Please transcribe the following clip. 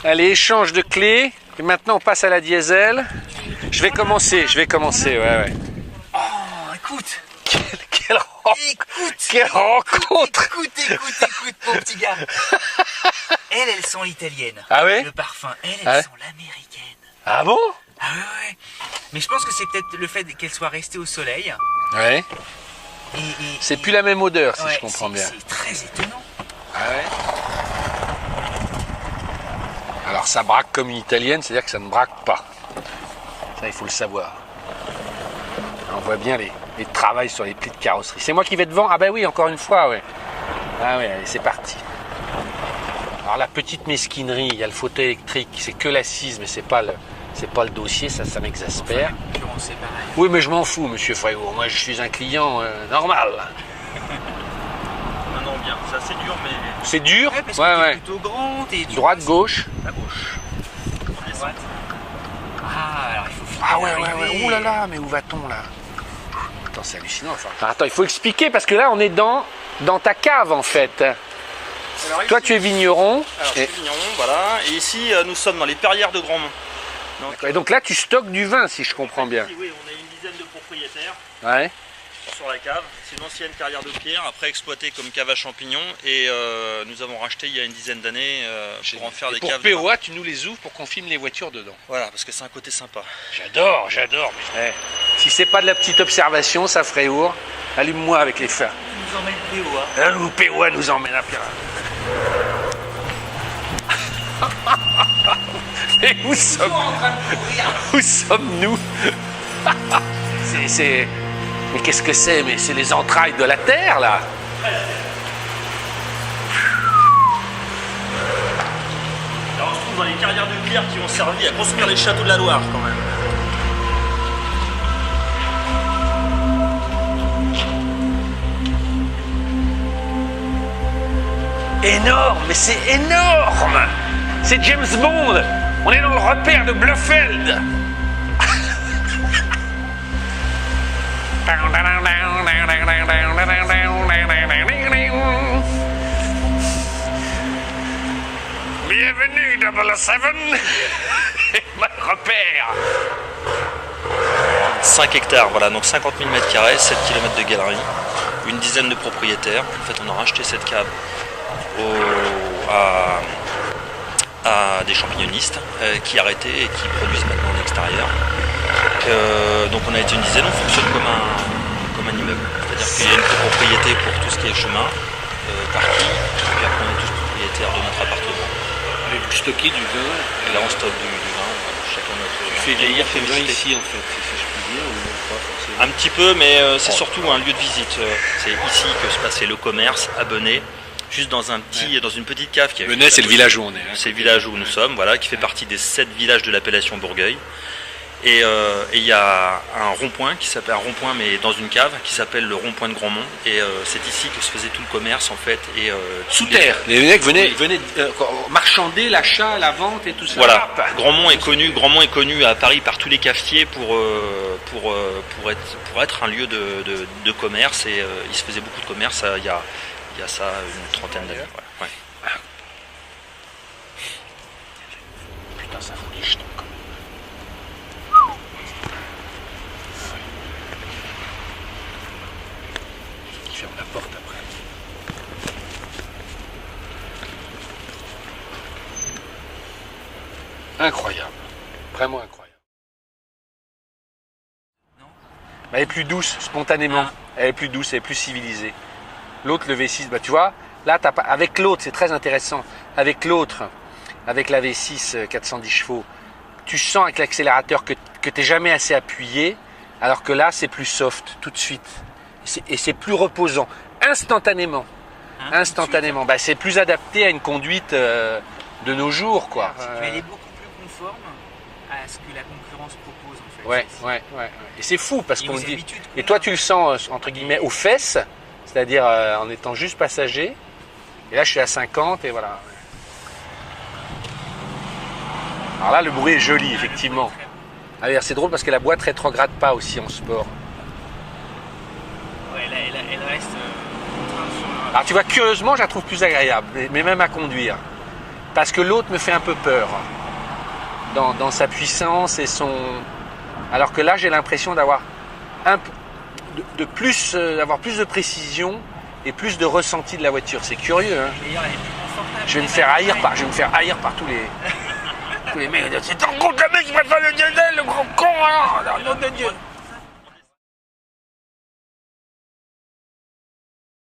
Allez, échange de clés. Et maintenant, on passe à la diesel. Je vais commencer, ouais. Oh, écoute. Quelle rencontre. Écoute, mon petit gars. Elles sont italiennes. Ah ouais? Le parfum, elles ouais. sont l'américaine. Ah bon? Ah ouais. Mais je pense que c'est peut-être le fait qu'elles soient restées au soleil. Ouais. C'est plus la même odeur, si ouais, je comprends bien. C'est très étonnant. Ah ouais. Alors ça braque comme une italienne, c'est-à-dire que ça ne braque pas. Ça, il faut le savoir. On voit bien les travails sur les plis de carrosserie. C'est moi qui vais devant? Ah ben oui, encore une fois, ouais. Ah ouais, allez, c'est parti. Alors la petite mesquinerie, il y a le fauteuil électrique, c'est que l'assise, mais c'est pas le dossier, ça m'exaspère. Enfin, oui, mais je m'en fous, monsieur Frégo. Moi, je suis un client normal. Non, bien. C'est assez dur, mais... C'est dur? Ouais, parce que t'es plutôt grand, droite, gauche? À gauche. Droite. Ah, alors il faut finir. Ah ouais. Ouh là là, mais où va-t-on là? Attends, c'est hallucinant. Enfin. Attends, il faut expliquer parce que là, on est dans ta cave en fait. Alors, ici, toi, tu es vigneron. Alors, je suis vigneron, voilà. Et ici, nous sommes dans les perrières de Grandmont. Et donc là, tu stockes du vin, si je comprends bien. Oui, on a une dizaine de propriétaires. Ouais. Sur la cave. C'est une ancienne carrière de pierre, après exploitée comme cave à champignons. Et nous avons racheté il y a une dizaine d'années pour en faire des caves. Pour POA, tu nous les ouvres pour qu'on filme les voitures dedans. Voilà, parce que c'est un côté sympa. J'adore. Mais... Si c'est pas de la petite observation, ça ferait ours. Allume-moi avec les phares. Tu nous emmènes POA. Ou POA nous emmène à Pierre. Et où sommes-nous? Mais qu'est-ce que c'est? Mais c'est les entrailles de la terre, là. Alors, on se trouve dans les carrières de pierre qui ont servi à construire les châteaux de la Loire, quand même. Énorme, mais c'est énorme! C'est James Bond! On est dans le repère de Blofeld! Bienvenue 007! Repère! 5 hectares, voilà, donc 50 000 m², 7 km de galerie, une dizaine de propriétaires. En fait, on a racheté cette cave à des champignonistes qui arrêtaient et qui produisent maintenant en extérieur. Donc on a été une dizaine, on fonctionne comme un immeuble. C'est-à-dire qu'il y a une propriété pour tout ce qui est chemin, parking, puis après on est tous propriétaires de notre appartement. Et vous stockez du vin? Et là on stocke du vin, chacun notre vin. Tu fais vieillir tes vins ici en fait, si je puis dire, ou pas forcément? Un petit peu, mais c'est surtout un lieu de visite. C'est ici que se passait le commerce à Benay. Juste dans une petite cave qui a... Benay, c'est le village où on est. Hein. C'est le village où nous sommes, voilà, qui fait partie des 7 villages de l'appellation Bourgueil. Et il y a un rond-point qui s'appelle un rond-point, mais dans une cave, qui s'appelle le rond-point de Grandmont. Et c'est ici que se faisait tout le commerce en fait. Et sous terre. Les mecs venaient marchander l'achat, la vente et tout ça. Voilà. Grandmont est connu à Paris par tous les cafetiers pour être un lieu de commerce. Et il se faisait beaucoup de commerce. Il y a ça une trentaine d'années. Ouais. Putain, ça fout des jetons quand même. Il ferme la porte après. Incroyable. Vraiment incroyable. Non. Elle est plus douce, spontanément. Elle est plus douce, elle est plus civilisée. L'autre, le V6, bah tu vois, là, avec l'autre, c'est très intéressant. Avec l'autre, avec la V6 410 chevaux, tu sens avec l'accélérateur que tu n'es jamais assez appuyé, alors que là, c'est plus soft, tout de suite. Et c'est plus reposant, instantanément. Instantanément. Bah, c'est plus adapté à une conduite de nos jours, quoi. Elle est beaucoup plus conforme à ce que la concurrence propose, en fait. Ouais. Et c'est fou, parce qu'on dit... Et toi, tu le sens, entre guillemets, aux fesses, c'est-à-dire en étant juste passager. Et là, je suis à 50 et voilà. Alors là, le bruit est joli, effectivement. Ah, c'est drôle parce que la boîte rétrograde pas aussi en sport. Ouais, elle reste... Alors tu vois, curieusement, je la trouve plus agréable, mais même à conduire. Parce que l'autre me fait un peu peur dans sa puissance et son... Alors que là, j'ai l'impression d'avoir d'avoir plus de précision et plus de ressenti de la voiture. C'est curieux, hein. D'ailleurs, elle est plus confortable. Je vais me faire haïr par tous les mecs. C'est ton compte, le mec qui préfère le diesel, le grand con, alors. Nom de Dieu.